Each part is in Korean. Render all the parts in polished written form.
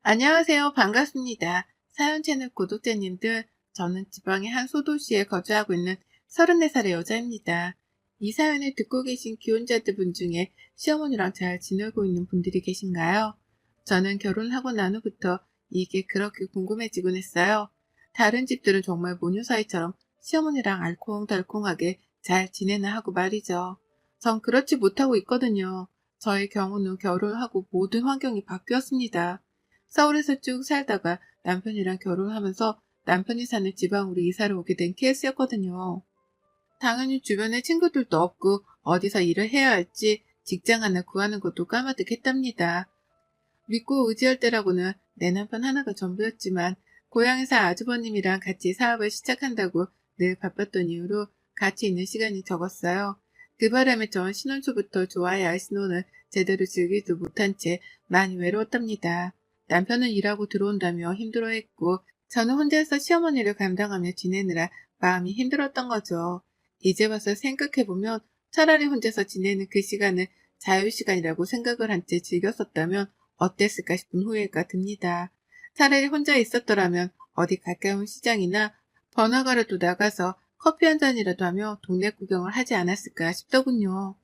안녕하세요. 반갑습니다. 사연 채널 구독자님들, 저는 지방의 한 소도시에 거주하고 있는 34살의 여자입니다. 이 사연을 듣고 계신 기혼자들 분 중에 시어머니랑 잘 지내고 있는 분들이 계신가요? 저는 결혼하고 난 후부터 이게 그렇게 궁금해지곤 했어요. 다른 집들은 정말 모녀 사이처럼 시어머니랑 알콩달콩하게 잘 지내나 하고 말이죠. 전 그렇지 못하고 있거든요. 저의 경우는 결혼하고 모든 환경이 바뀌었습니다. 서울에서 쭉 살다가 남편이랑 결혼하면서 남편이 사는 지방으로 이사를 오게 된 케이스였거든요. 당연히 주변에 친구들도 없고 어디서 일을 해야 할지 직장 하나 구하는 것도 까마득했답니다. 믿고 의지할 때라고는 내 남편 하나가 전부였지만 고향에서 아주버님이랑 같이 사업을 시작한다고 늘 바빴던 이유로 같이 있는 시간이 적었어요. 그 바람에 전 신혼 초부터 좋아야 할 신혼을 제대로 즐기지도 못한 채 많이 외로웠답니다. 남편은 일하고 들어온다며 힘들어했고 저는 혼자서 시어머니를 감당하며 지내느라 마음이 힘들었던 거죠. 이제 와서 생각해보면 차라리 혼자서 지내는 그 시간을 자유시간이라고 생각을 한 채 즐겼었다면 어땠을까 싶은 후회가 듭니다. 차라리 혼자 있었더라면 어디 가까운 시장이나 번화가라도 나가서 커피 한 잔이라도 하며 동네 구경을 하지 않았을까 싶더군요.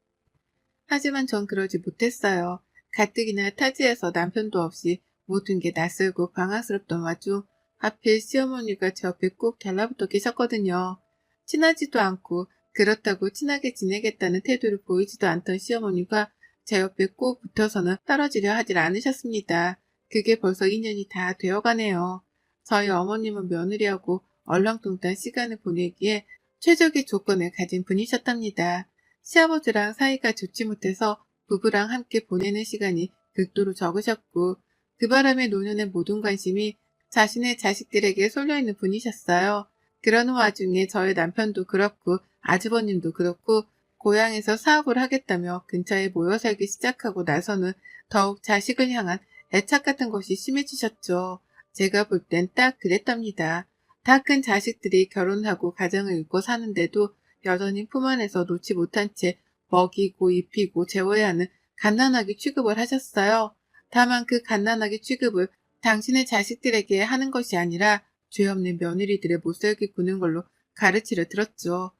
하지만 전 그러지 못했어요. 가뜩이나 타지에서 남편도 없이 모든 게 낯설고 방황스럽던 와중 하필 시어머니가 제 옆에 꼭 달라붙어 계셨거든요. 친하지도 않고 그렇다고 친하게 지내겠다는 태도를 보이지도 않던 시어머니가 제 옆에 꼭 붙어서는 떨어지려 하질 않으셨습니다. 그게 벌써 2년이 다 되어가네요. 저희 어머님은 며느리하고 얼렁뚱땅 시간을 보내기에 최적의 조건을 가진 분이셨답니다. 시아버지랑 사이가 좋지 못해서 부부랑 함께 보내는 시간이 극도로 적으셨고 그 바람에 노년의 모든 관심이 자신의 자식들에게 쏠려있는 분이셨어요. 그러는 와중에 저희 남편도 그렇고 아주버님도 그렇고 고향에서 사업을 하겠다며 근처에 모여 살기 시작하고 나서는 더욱 자식을 향한 애착 같은 것이 심해지셨죠. 제가 볼 땐 딱 그랬답니다. 다 큰 자식들이 결혼하고 가정을 이루고 사는데도 여전히 품 안에서 놓지 못한 채 먹이고 입히고 재워야 하는 갓난아기 취급을 하셨어요. 다만 그 갓난아기 취급을 당신의 자식들에게 하는 것이 아니라 죄 없는 며느리들의 못살게 구는 걸로 가르치려 들었죠.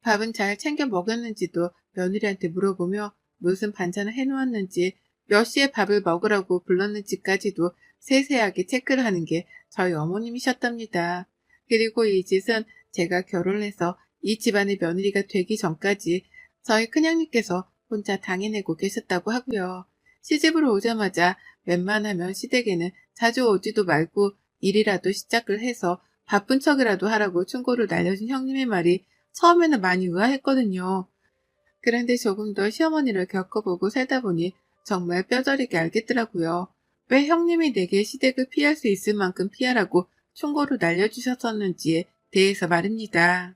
밥은 잘 챙겨 먹였는지도 며느리한테 물어보며 무슨 반찬을 해놓았는지 몇 시에 밥을 먹으라고 불렀는지까지도 세세하게 체크를 하는 게 저희 어머님이셨답니다. 그리고 이 짓은 제가 결혼해서 이 집안의 며느리가 되기 전까지 저희 큰형님께서 혼자 당해내고 계셨다고 하고요. 시집으로 오자마자 웬만하면 시댁에는 자주 오지도 말고 일이라도 시작을 해서 바쁜 척이라도 하라고 충고를 날려준 형님의 말이 처음에는 많이 의아했거든요. 그런데 조금 더 시어머니를 겪어보고 살다 보니 정말 뼈저리게 알겠더라고요. 왜 형님이 내게 시댁을 피할 수 있을 만큼 피하라고 충고를 날려주셨었는지에 대해서 말입니다.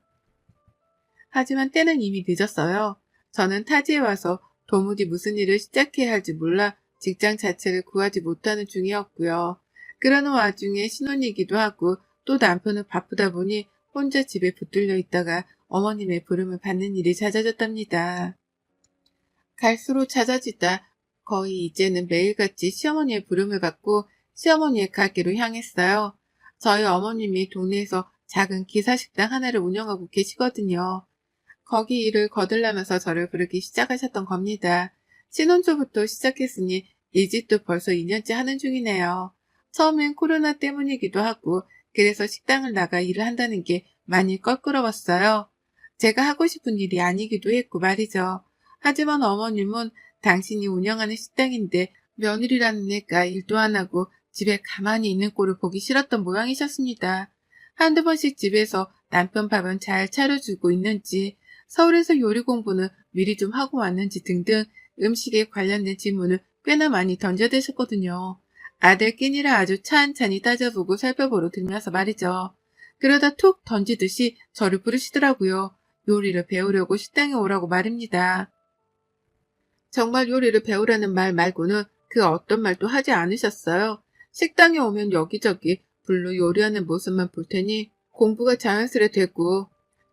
하지만 때는 이미 늦었어요. 저는 타지에 와서 도무지 무슨 일을 시작해야 할지 몰라 직장 자체를 구하지 못하는 중이었고요. 그러는 와중에 신혼이기도 하고 또 남편은 바쁘다 보니 혼자 집에 붙들려 있다가 어머님의 부름을 받는 일이 잦아졌답니다. 갈수록 잦아지다 거의 이제는 매일같이 시어머니의 부름을 받고 시어머니의 가게로 향했어요. 저희 어머님이 동네에서 작은 기사식당 하나를 운영하고 계시거든요. 거기 일을 거들라면서 저를 부르기 시작하셨던 겁니다. 신혼초부터 시작했으니 이 집도 벌써 2년째 하는 중이네요. 처음엔 코로나 때문이기도 하고 그래서 식당을 나가 일을 한다는 게 많이 껄끄러웠어요. 제가 하고 싶은 일이 아니기도 했고 말이죠. 하지만 어머님은 당신이 운영하는 식당인데 며느리라는 애가 일도 안 하고 집에 가만히 있는 꼴을 보기 싫었던 모양이셨습니다. 한두 번씩 집에서 남편 밥은 잘 차려주고 있는지, 서울에서 요리 공부는 미리 좀 하고 왔는지 등등 음식에 관련된 질문을 꽤나 많이 던져대셨거든요. 아들 끼니라 아주 찬찬히 따져보고 살펴보러 들면서 말이죠. 그러다 툭 던지듯이 저를 부르시더라고요. 요리를 배우려고 식당에 오라고 말입니다. 정말 요리를 배우라는 말 말고는 그 어떤 말도 하지 않으셨어요. 식당에 오면 여기저기 불로 요리하는 모습만 볼 테니 공부가 자연스레 되고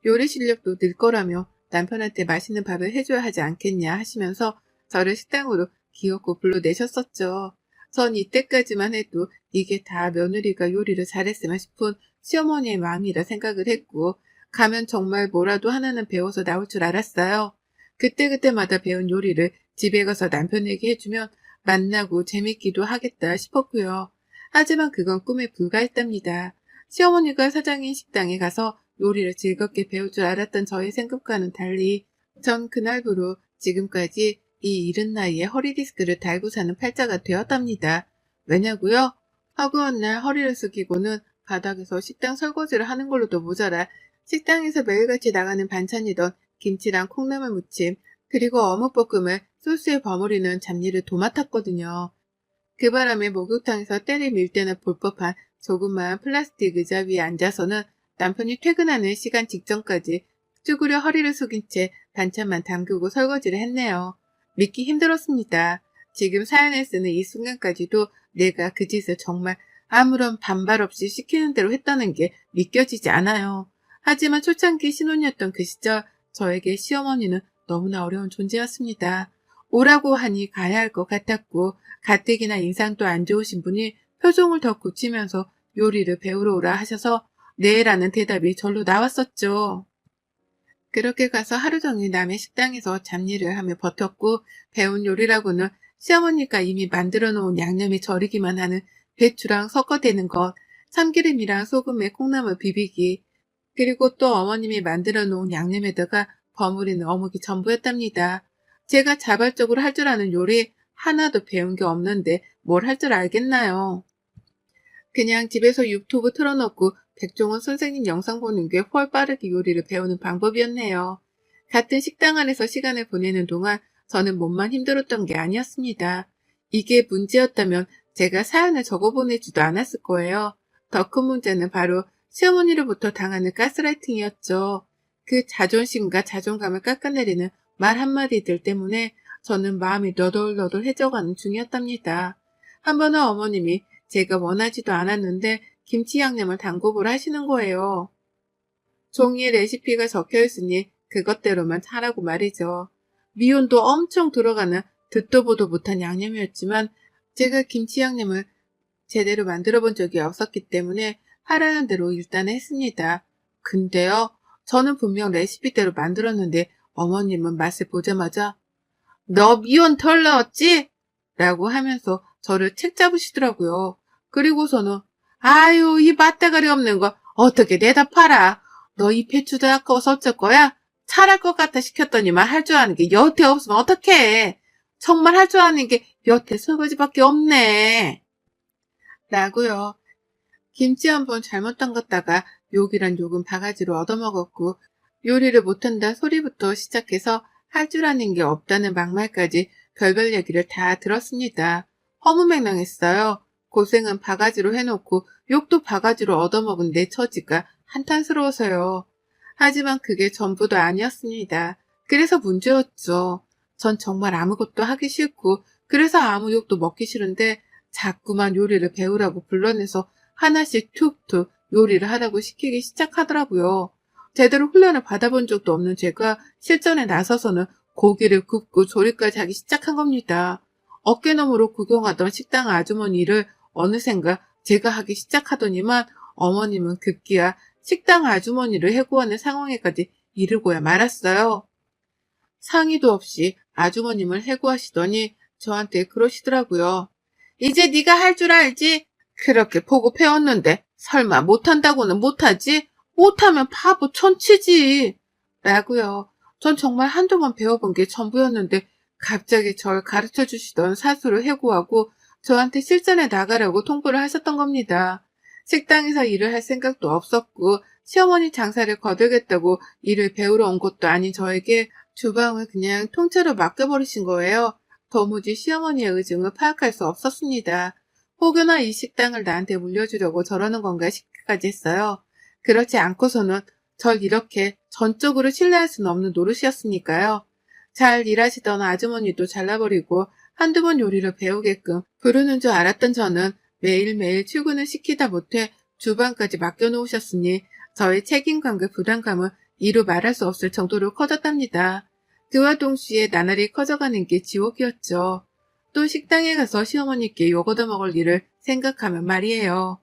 요리 실력도 늘 거라며 남편한테 맛있는 밥을 해줘야 하지 않겠냐 하시면서 저를 식당으로 기어코 불러내셨었죠. 전 이때까지만 해도 이게 다 며느리가 요리를 잘했으면 싶은 시어머니의 마음이라 생각을 했고, 가면 정말 뭐라도 하나는 배워서 나올 줄 알았어요. 그때그때마다 배운 요리를 집에 가서 남편에게 해주면 만나고 재밌기도 하겠다 싶었고요. 하지만 그건 꿈에 불과했답니다. 시어머니가 사장인 식당에 가서 요리를 즐겁게 배울 줄 알았던 저의 생각과는 달리 전 그날부로 지금까지 이 이른 나이에 허리 디스크를 달고 사는 팔자가 되었답니다. 왜냐고요? 허구한 날 허리를 숙이고는 바닥에서 식당 설거지를 하는 걸로도 모자라 식당에서 매일같이 나가는 반찬이던 김치랑 콩나물 무침, 그리고 어묵볶음을 소스에 버무리는 잡일을 도맡았거든요. 그 바람에 목욕탕에서 때를 밀 때나 볼 법한 조그마한 플라스틱 의자 위에 앉아서는 남편이 퇴근하는 시간 직전까지 쭈그려 허리를 숙인 채 반찬만 담그고 설거지를 했네요. 믿기 힘들었습니다. 지금 사연을 쓰는 이 순간까지도 내가 그 짓을 정말 아무런 반발 없이 시키는 대로 했다는 게 믿겨지지 않아요. 하지만 초창기 신혼이었던 그 시절 저에게 시어머니는 너무나 어려운 존재였습니다. 오라고 하니 가야 할 것 같았고 가뜩이나 인상도 안 좋으신 분이 표정을 더 굳히면서 요리를 배우러 오라 하셔서 네라는 대답이 절로 나왔었죠. 그렇게 가서 하루 종일 남의 식당에서 잡일을 하며 버텼고 배운 요리라고는 시어머니가 이미 만들어 놓은 양념에 절이기만 하는 배추랑 섞어대는 것, 참기름이랑 소금에 콩나물 비비기, 그리고 또 어머님이 만들어 놓은 양념에다가 버무리는 어묵이 전부였답니다. 제가 자발적으로 할 줄 아는 요리 하나도 배운 게 없는데 뭘 할 줄 알겠나요? 그냥 집에서 유튜브 틀어놓고 백종원 선생님 영상 보는 게 훨 빠르게 요리를 배우는 방법이었네요. 같은 식당 안에서 시간을 보내는 동안 저는 몸만 힘들었던 게 아니었습니다. 이게 문제였다면 제가 사연을 적어보내지도 않았을 거예요. 더 큰 문제는 바로 시어머니로부터 당하는 가스라이팅이었죠. 그 자존심과 자존감을 깎아내리는 말 한마디들 때문에 저는 마음이 너덜너덜해져가는 중이었답니다. 한 번은 어머님이 제가 원하지도 않았는데 김치 양념을 담궈보라 하시는 거예요. 종이에 레시피가 적혀있으니 그것대로만 하라고 말이죠. 미온도 엄청 들어가는 듣도 보도 못한 양념이었지만 제가 김치 양념을 제대로 만들어 본 적이 없었기 때문에 하라는 대로 일단 했습니다. 근데요, 저는 분명 레시피대로 만들었는데 어머님은 맛을 보자마자 너 미온 덜 넣었지? 라고 하면서 저를 책 잡으시더라고요. 그리고서는 아유 이 맛대가리 없는 거 어떻게 내다 팔아. 너 이 배추도 아까워서 어쩔 거야? 잘할 것 같아 시켰더니만 할 줄 아는 게 여태 없으면 어떡해. 정말 할 줄 아는 게 여태 설거지밖에 없네. 라고요. 김치 한번 잘못 담갔다가 욕이란 욕은 바가지로 얻어먹었고 요리를 못한다 소리부터 시작해서 할 줄 아는 게 없다는 막말까지 별별 얘기를 다 들었습니다. 허무맹랑했어요. 고생은 바가지로 해놓고 욕도 바가지로 얻어먹은 내 처지가 한탄스러워서요. 하지만 그게 전부도 아니었습니다. 그래서 문제였죠. 전 정말 아무것도 하기 싫고 그래서 아무 욕도 먹기 싫은데 자꾸만 요리를 배우라고 불러내서 하나씩 툭툭 요리를 하라고 시키기 시작하더라고요. 제대로 훈련을 받아본 적도 없는 제가 실전에 나서서는 고기를 굽고 조리까지 하기 시작한 겁니다. 어깨너머로 구경하던 식당 아주머니를 어느샌가 제가 하기 시작하더니만 어머님은 급기야 식당 아주머니를 해고하는 상황에까지 이르고야 말았어요. 상의도 없이 아주머님을 해고하시더니 저한테 그러시더라고요. 이제 네가 할 줄 알지? 그렇게 보고 배웠는데 설마 못한다고는 못하지? 못하면 바보 천치지. 라고요. 전 정말 한두 번 배워본 게 전부였는데 갑자기 절 가르쳐 주시던 사수를 해고하고 저한테 실전에 나가라고 통보를 하셨던 겁니다. 식당에서 일을 할 생각도 없었고 시어머니 장사를 거들겠다고 일을 배우러 온 것도 아닌 저에게 주방을 그냥 통째로 맡겨버리신 거예요. 도무지 시어머니의 의중을 파악할 수 없었습니다. 혹여나 이 식당을 나한테 물려주려고 저러는 건가 싶기까지 했어요. 그렇지 않고서는 절 이렇게 전적으로 신뢰할 수는 없는 노릇이었으니까요. 잘 일하시던 아주머니도 잘라버리고 한두 번 요리를 배우게끔 부르는 줄 알았던 저는 매일매일 출근을 시키다 못해 주방까지 맡겨놓으셨으니 저의 책임감과 부담감은 이루 말할 수 없을 정도로 커졌답니다. 그와 동시에 나날이 커져가는 게 지옥이었죠. 또 식당에 가서 시어머니께 욕 얻어먹을 일을 생각하면 말이에요.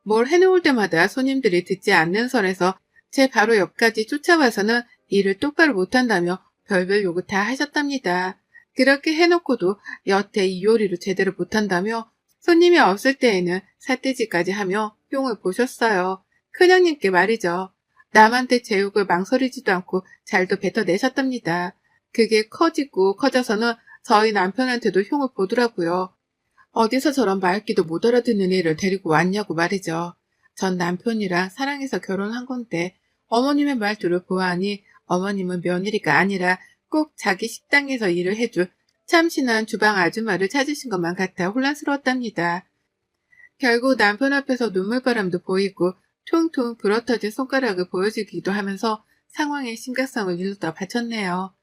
뭘 해놓을 때마다 손님들이 듣지 않는 선에서 제 바로 옆까지 쫓아와서는 일을 똑바로 못한다며 별별 욕을 다 하셨답니다. 그렇게 해놓고도 여태 이 요리를 제대로 못한다며 손님이 없을 때에는 삿대질까지 하며 흉을 보셨어요. 큰형님께 말이죠. 남한테 제 욕을 망설이지도 않고 잘도 뱉어내셨답니다. 그게 커지고 커져서는 저희 남편한테도 흉을 보더라고요. 어디서 저런 말귀도 못 알아듣는 애를 데리고 왔냐고 말이죠. 전 남편이랑 사랑해서 결혼한 건데 어머님의 말투를 보아하니 어머님은 며느리가 아니라 꼭 자기 식당에서 일을 해줄 참신한 주방 아줌마를 찾으신 것만 같아 혼란스러웠답니다. 결국 남편 앞에서 눈물바람도 보이고 퉁퉁 불어터진 손가락을 보여주기도 하면서 상황의 심각성을 일렀다 바쳤네요.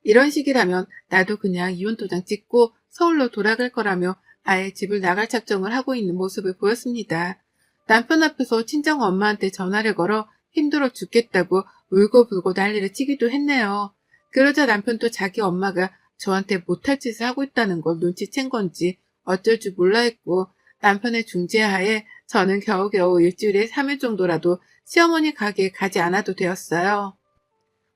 이런 식이라면 나도 그냥 이혼도장 찍고 서울로 돌아갈 거라며 아예 집을 나갈 작정을 하고 있는 모습을 보였습니다. 남편 앞에서 친정 엄마한테 전화를 걸어 힘들어 죽겠다고 울고불고 난리를 치기도 했네요. 그러자 남편도 자기 엄마가 저한테 못할 짓을 하고 있다는 걸 눈치챈 건지 어쩔 줄 몰라 했고 남편의 중재하에 저는 겨우겨우 일주일에 3일 정도라도 시어머니 가게에 가지 않아도 되었어요.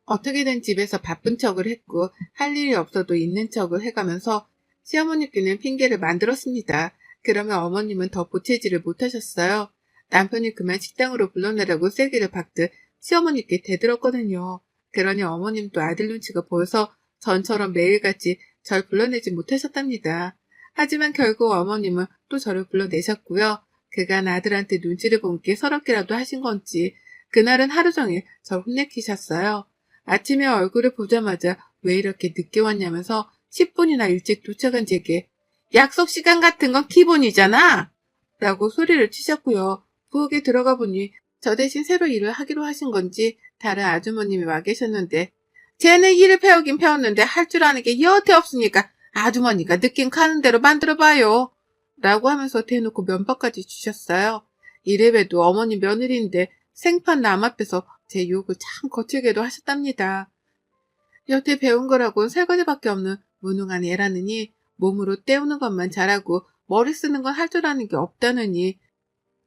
어떻게든 집에서 바쁜 척을 했고 할 일이 없어도 있는 척을 해가면서 시어머니께는 핑계를 만들었습니다. 그러면 어머님은 더 보채지를 못하셨어요. 남편이 그만 식당으로 불러내라고 세기를 박듯 시어머니께 대들었거든요. 그러니 어머님도 아들 눈치가 보여서 전처럼 매일같이 절 불러내지 못하셨답니다. 하지만 결국 어머님은 또 저를 불러내셨고요. 그간 아들한테 눈치를 본 게 서럽게라도 하신 건지 그날은 하루 종일 절 혼내키셨어요. 아침에 얼굴을 보자마자 왜 이렇게 늦게 왔냐면서 10분이나 일찍 도착한 제게 약속 시간 같은 건 기본이잖아! 라고 소리를 치셨고요. 부엌에 들어가 보니 저 대신 새로 일을 하기로 하신 건지 다른 아주머님이 와 계셨는데 쟤는 일을 배우긴 배웠는데 할 줄 아는 게 여태 없으니까 아주머니가 느낌 가는 대로 만들어봐요. 라고 하면서 대놓고 면박까지 주셨어요. 이래봬도 어머니 며느리인데 생판 남 앞에서 제 욕을 참 거칠게도 하셨답니다. 여태 배운 거라곤 설거지밖에 없는 무능한 애라느니 몸으로 때우는 것만 잘하고 머리 쓰는 건 할 줄 아는 게 없다느니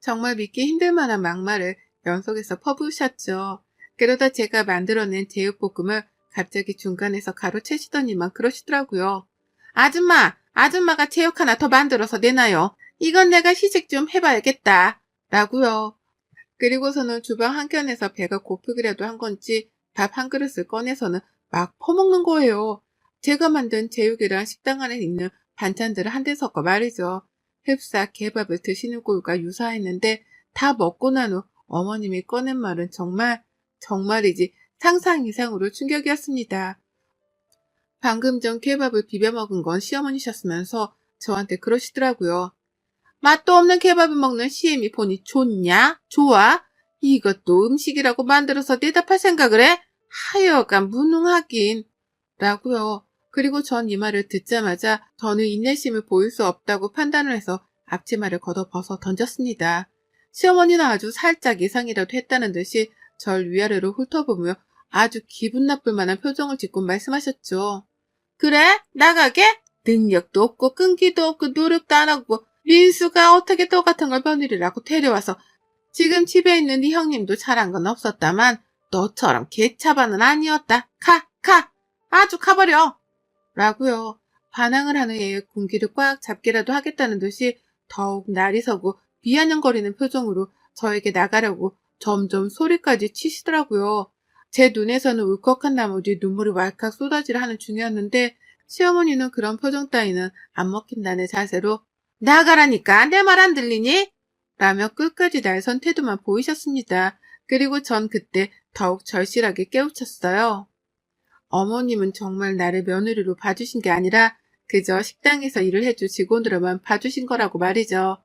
정말 믿기 힘들 만한 막말을 연속해서 퍼부으셨죠. 그러다 제가 만들어낸 제육볶음을 갑자기 중간에서 가로채시더니만 그러시더라고요. 아줌마가 제육 하나 더 만들어서 내놔요. 이건 내가 시식 좀 해봐야겠다. 라고요. 그리고서는 주방 한켠에서 배가 고프기라도 한 건지 밥 한 그릇을 꺼내서는 막 퍼먹는 거예요. 제가 만든 제육이랑 식당 안에 있는 반찬들을 한데 섞어 말이죠. 흡사 개밥을 드시는 꼴과 유사했는데 다 먹고 난 후 어머님이 꺼낸 말은 정말이지 상상 이상으로 충격이었습니다. 방금 전 케밥을 비벼 먹은 건 시어머니셨으면서 저한테 그러시더라고요. 맛도 없는 케밥을 먹는 시엠이 보니 좋냐? 좋아? 이것도 음식이라고 만들어서 대답할 생각을 해? 하여간 무능하긴. 라고요. 그리고 전 이 말을 듣자마자 저는 인내심을 보일 수 없다고 판단을 해서 앞치마를 걷어 벗어 던졌습니다. 시어머니는 아주 살짝 예상이라도 했다는 듯이 절 위아래로 훑어보며 아주 기분 나쁠 만한 표정을 짓고 말씀하셨죠. 그래? 나가게? 능력도 없고 끈기도 없고 노력도 안 하고 민수가 어떻게 똑같은 걸 며느리라고 데려와서 지금 집에 있는 네 형님도 잘한 건 없었다만 너처럼 개차반은 아니었다. 가! 아주 가버려! 라고요. 반항을 하는 애의 군기를 꽉 잡기라도 하겠다는 듯이 더욱 날이 서고 비아냥거리는 표정으로 저에게 나가려고 점점 소리까지 치시더라고요. 제 눈에서는 울컥한 나머지 눈물이 왈칵 쏟아지려 하는 중이었는데 시어머니는 그런 표정 따위는 안 먹힌다는 자세로 나가라니까 내 말 안 들리니? 라며 끝까지 날 선 태도만 보이셨습니다. 그리고 전 그때 더욱 절실하게 깨우쳤어요. 어머님은 정말 나를 며느리로 봐주신 게 아니라 그저 식당에서 일을 해줄 직원으로만 봐주신 거라고 말이죠.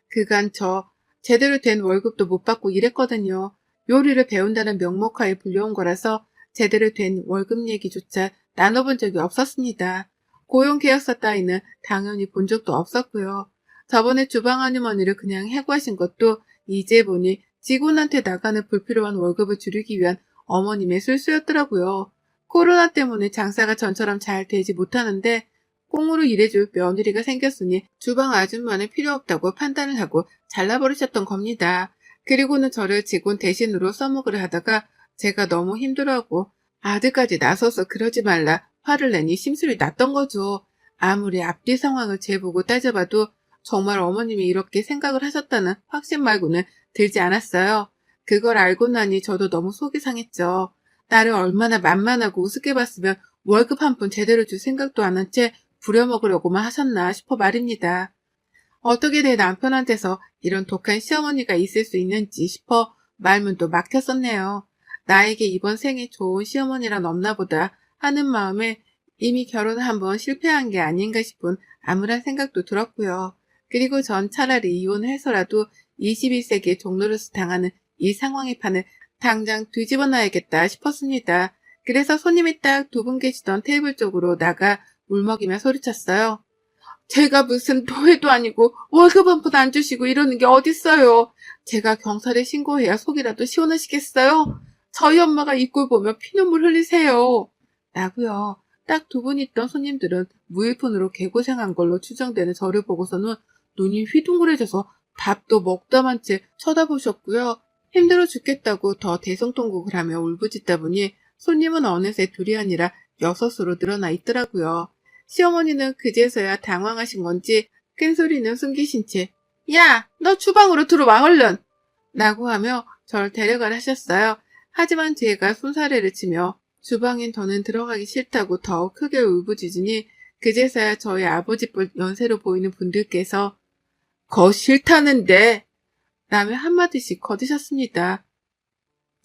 그간 저 제대로 된 월급도 못 받고 일했거든요. 요리를 배운다는 명목하에 불려온 거라서 제대로 된 월급 얘기조차 나눠본 적이 없었습니다. 고용계약서 따위는 당연히 본 적도 없었고요. 저번에 주방 아주머니를 그냥 해고하신 것도 이제 보니 직원한테 나가는 불필요한 월급을 줄이기 위한 어머님의 술수였더라고요. 코로나 때문에 장사가 전처럼 잘 되지 못하는데 꽁으로 일해줄 며느리가 생겼으니 주방 아줌마는 필요 없다고 판단을 하고 잘라버리셨던 겁니다. 그리고는 저를 직원 대신으로 써먹으려 하다가 제가 너무 힘들어하고 아들까지 나서서 그러지 말라 화를 내니 심술이 났던 거죠. 아무리 앞뒤 상황을 재보고 따져봐도 정말 어머님이 이렇게 생각을 하셨다는 확신 말고는 들지 않았어요. 그걸 알고 나니 저도 너무 속이 상했죠. 나를 얼마나 만만하고 우습게 봤으면 월급 한 푼 제대로 줄 생각도 안 한 채 부려먹으려고만 하셨나 싶어 말입니다. 어떻게 내 남편한테서 이런 독한 시어머니가 있을 수 있는지 싶어 말문도 막혔었네요. 나에게 이번 생에 좋은 시어머니란 없나 보다 하는 마음에 이미 결혼을 한번 실패한 게 아닌가 싶은 암울한 생각도 들었고요. 그리고 전 차라리 이혼을 해서라도 21세기의 종로로서 당하는 이 상황의 판을 당장 뒤집어 놔야겠다 싶었습니다. 그래서 손님이 딱 두 분 계시던 테이블 쪽으로 나가 울먹이며 소리쳤어요. 제가 무슨 노예도 아니고 월급 한 푼 안 주시고 이러는 게 어딨어요. 제가 경찰에 신고해야 속이라도 시원하시겠어요? 저희 엄마가 이 꼴 보면 피눈물 흘리세요. 라고요. 딱 두 분 있던 손님들은 무일푼으로 개고생한 걸로 추정되는 저를 보고서는 눈이 휘둥그레져서 밥도 먹다만 채 쳐다보셨고요. 힘들어 죽겠다고 더 대성통곡을 하며 울부짖다 보니 손님은 어느새 둘이 아니라 6으로 늘어나 있더라고요. 시어머니는 그제서야 당황하신 건지 큰 소리는 숨기신 채 야, 너 주방으로 들어와 얼른! 라고 하며 절 데려가라 하셨어요. 하지만 제가 손사래를 치며 주방엔 더는 들어가기 싫다고 더욱 크게 울부짖으니 그제서야 저희 아버지뻘 연세로 보이는 분들께서 거 싫다는데 라며 한마디씩 거드셨습니다.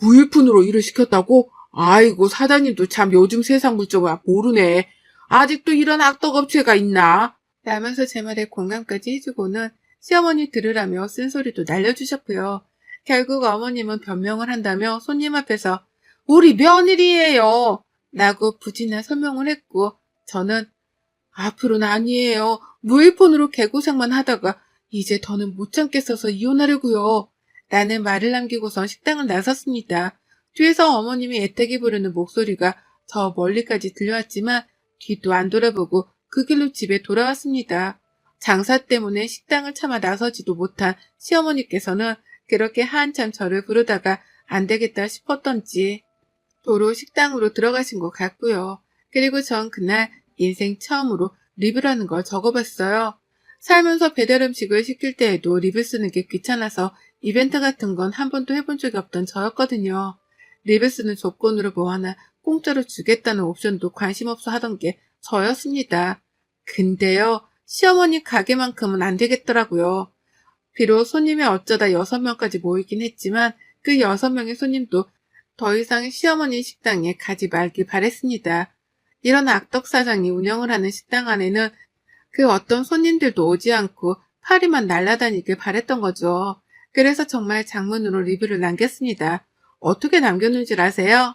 무일푼으로 일을 시켰다고? 아이고 사장님도 참 요즘 세상 물정을 모르네. 아직도 이런 악덕업체가 있나? 라면서 제 말에 공감까지 해주고는 시어머니 들으라며 쓴소리도 날려주셨고요. 결국 어머님은 변명을 한다며 손님 앞에서 우리 며느리예요 라고 부진한 설명을 했고 저는 앞으로는 아니에요. 무일푼으로 개고생만 하다가 이제 더는 못 참겠어서 이혼하려고요. 라는 말을 남기고선 식당을 나섰습니다. 뒤에서 어머님이 애타게 부르는 목소리가 저 멀리까지 들려왔지만 뒤도 안 돌아보고 그 길로 집에 돌아왔습니다. 장사 때문에 식당을 차마 나서지도 못한 시어머니께서는 그렇게 한참 저를 부르다가 안 되겠다 싶었던지 도로 식당으로 들어가신 것 같고요. 그리고 전 그날 인생 처음으로 리뷰라는 걸 적어봤어요. 살면서 배달 음식을 시킬 때에도 리뷰 쓰는 게 귀찮아서 이벤트 같은 건 한 번도 해본 적이 없던 저였거든요. 리뷰 쓰는 조건으로 뭐 하나 공짜로 주겠다는 옵션도 관심 없어 하던 게 저였습니다. 근데요, 시어머니 가게만큼은 안 되겠더라고요. 비록 손님이 어쩌다 6명까지 모이긴 했지만 그 6명의 손님도 더 이상 시어머니 식당에 가지 말길 바랬습니다. 이런 악덕 사장이 운영을 하는 식당 안에는 그 어떤 손님들도 오지 않고 파리만 날아다니길 바랬던 거죠. 그래서 정말 장문으로 리뷰를 남겼습니다. 어떻게 남겼는지 아세요?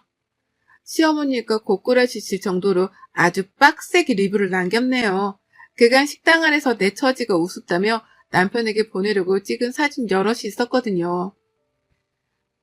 시어머니가 고꾸라지실 정도로 아주 빡세게 리뷰를 남겼네요. 그간 식당 안에서 내 처지가 우습다며 남편에게 보내려고 찍은 사진 여럿이 있었거든요.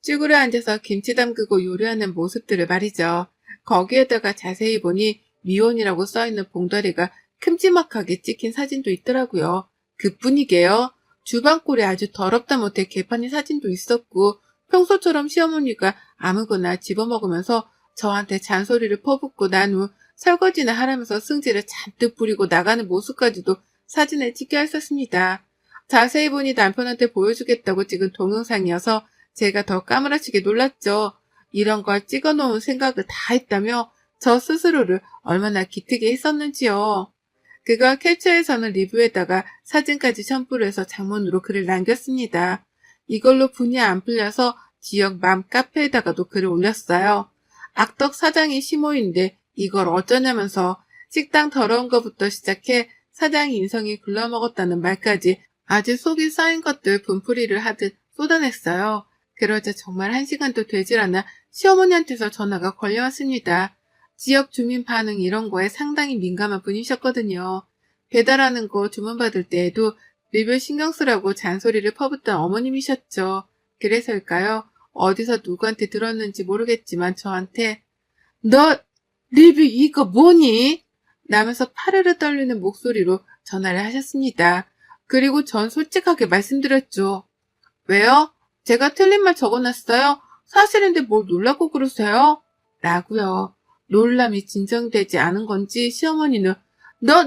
쭈그려 앉아서 김치 담그고 요리하는 모습들을 말이죠. 거기에다가 자세히 보니 미혼이라고 써있는 봉다리가 큼지막하게 찍힌 사진도 있더라고요. 그뿐이게요. 주방꼴이 아주 더럽다 못해 개판인 사진도 있었고 평소처럼 시어머니가 아무거나 집어먹으면서 저한테 잔소리를 퍼붓고 난 후 설거지나 하라면서 승질을 잔뜩 부리고 나가는 모습까지도 사진에 찍혀 있었습니다. 자세히 보니 남편한테 보여주겠다고 찍은 동영상이어서 제가 더 까무라치게 놀랐죠. 이런 걸 찍어놓은 생각을 다 했다며 저 스스로를 얼마나 기특게 했었는지요. 그걸 캡처해서는 리뷰에다가 사진까지 첨부를 해서 장문으로 글을 남겼습니다. 이걸로 분이 안 풀려서 지역 맘 카페에다가도 글을 올렸어요. 악덕 사장이 시모인데 이걸 어쩌냐면서 식당 더러운 것부터 시작해 사장이 인성이 글러먹었다는 말까지 아주 속이 쌓인 것들 분풀이를 하듯 쏟아냈어요. 그러자 정말 1시간도 되질 않아 시어머니한테서 전화가 걸려왔습니다. 지역 주민 반응 이런 거에 상당히 민감한 분이셨거든요. 배달하는 거 주문받을 때에도 리뷰 신경 쓰라고 잔소리를 퍼붓던 어머님이셨죠. 그래서일까요? 어디서 누구한테 들었는지 모르겠지만 저한테 너 리뷰 이거 뭐니? 라면서 파르르 떨리는 목소리로 전화를 하셨습니다. 그리고 전 솔직하게 말씀드렸죠. 왜요? 제가 틀린 말 적어놨어요? 사실인데 뭘 놀라고 그러세요? 라고요. 놀람이 진정되지 않은 건지 시어머니는 너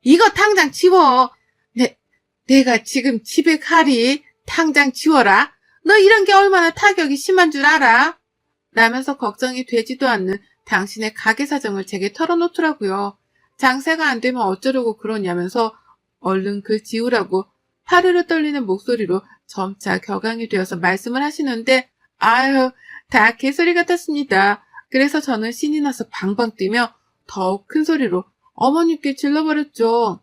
이거 당장 치워. 내가 지금 집에 가리. 당장 치워라. 너 이런 게 얼마나 타격이 심한 줄 알아? 라면서 걱정이 되지도 않는 당신의 가게 사정을 제게 털어놓더라고요. 장사가 안 되면 어쩌려고 그러냐면서 얼른 글 지우라고 파르르 떨리는 목소리로 점차 격앙이 되어서 말씀을 하시는데 아유 다 개소리 같았습니다. 그래서 저는 신이 나서 방방 뛰며 더욱 큰 소리로 어머님께 질러버렸죠.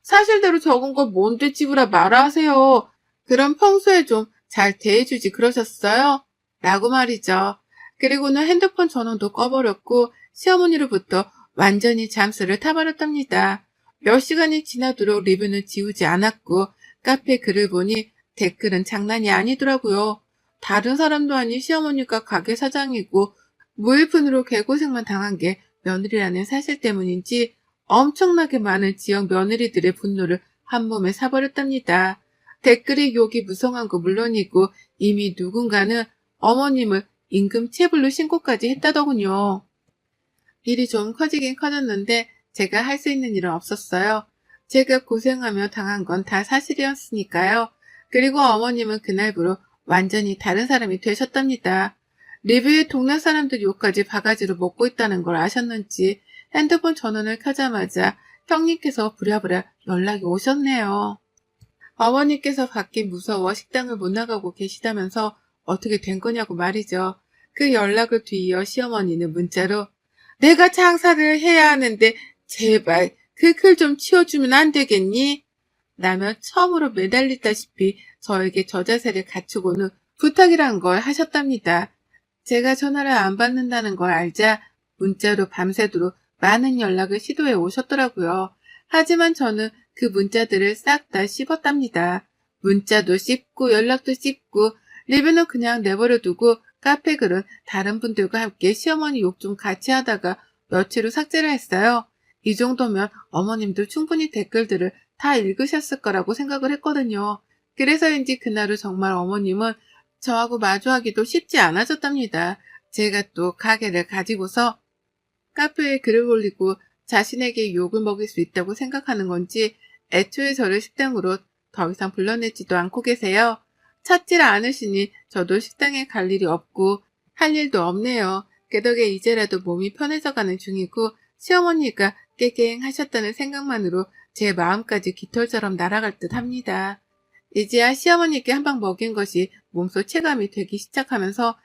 사실대로 적은 거 뭔데 지우라 말아 하세요. 그럼 평소에 좀 잘 대해주지 그러셨어요? 라고 말이죠. 그리고는 핸드폰 전원도 꺼버렸고 시어머니로부터 완전히 잠수를 타버렸답니다. 몇 시간이 지나도록 리뷰는 지우지 않았고 카페 글을 보니 댓글은 장난이 아니더라고요. 다른 사람도 아닌 시어머니가 가게 사장이고 무일푼으로 개고생만 당한 게 며느리라는 사실 때문인지 엄청나게 많은 지역 며느리들의 분노를 한 몸에 사버렸답니다. 댓글의 욕이 무성한 거 물론이고 이미 누군가는 어머님을 임금 체불로 신고까지 했다더군요. 일이 좀 커지긴 커졌는데 제가 할 수 있는 일은 없었어요. 제가 고생하며 당한 건 다 사실이었으니까요. 그리고 어머님은 그날부로 완전히 다른 사람이 되셨답니다. 리뷰에 동네 사람들 욕까지 바가지로 먹고 있다는 걸 아셨는지 핸드폰 전원을 켜자마자 형님께서 부랴부랴 연락이 오셨네요. 어머니께서 밖이 무서워 식당을 못 나가고 계시다면서 어떻게 된 거냐고 말이죠. 그 연락을 뒤이어 시어머니는 문자로 내가 장사를 해야 하는데 제발 그 글 좀 치워주면 안 되겠니? 라며 처음으로 매달리다시피 저에게 저자세를 갖추고는 부탁이란 걸 하셨답니다. 제가 전화를 안 받는다는 걸 알자 문자로 밤새도록 많은 연락을 시도해 오셨더라고요. 하지만 저는 그 문자들을 싹 다 씹었답니다. 문자도 씹고 연락도 씹고 리뷰는 그냥 내버려 두고 카페 글은 다른 분들과 함께 시어머니 욕 좀 같이 하다가 며칠 후 삭제를 했어요. 이 정도면 어머님도 충분히 댓글들을 다 읽으셨을 거라고 생각을 했거든요. 그래서인지 그날은 정말 어머님은 저하고 마주하기도 쉽지 않아졌답니다. 제가 또 가게를 가지고서 카페에 글을 올리고 자신에게 욕을 먹일 수 있다고 생각하는 건지 애초에 저를 식당으로 더 이상 불러내지도 않고 계세요. 찾질 않으시니 저도 식당에 갈 일이 없고 할 일도 없네요. 그 덕에 이제라도 몸이 편해져가는 중이고 시어머니가 깨갱하셨다는 생각만으로 제 마음까지 깃털처럼 날아갈 듯 합니다. 이제야 시어머니께 한 방 먹인 것이 몸소 체감이 되기 시작하면서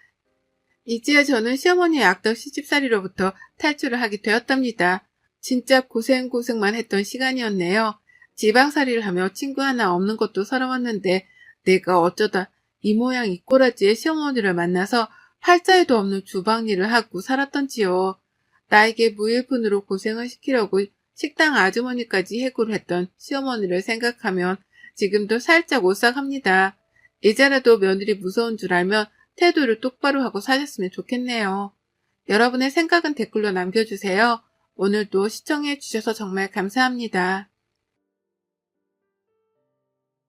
이제야 저는 시어머니의 악덕 시집살이로부터 탈출을 하게 되었답니다. 진짜 고생만 했던 시간이었네요. 지방살이를 하며 친구 하나 없는 것도 서러웠는데 내가 어쩌다 이 모양 이 꼬라지의 시어머니를 만나서 팔자에도 없는 주방일을 하고 살았던지요. 나에게 무일푼으로 고생을 시키려고 식당 아주머니까지 해고를 했던 시어머니를 생각하면 지금도 살짝 오싹합니다. 이제라도 며느리 무서운 줄 알면 태도를 똑바로 하고 사셨으면 좋겠네요. 여러분의 생각은 댓글로 남겨주세요. 오늘도 시청해주셔서 정말 감사합니다.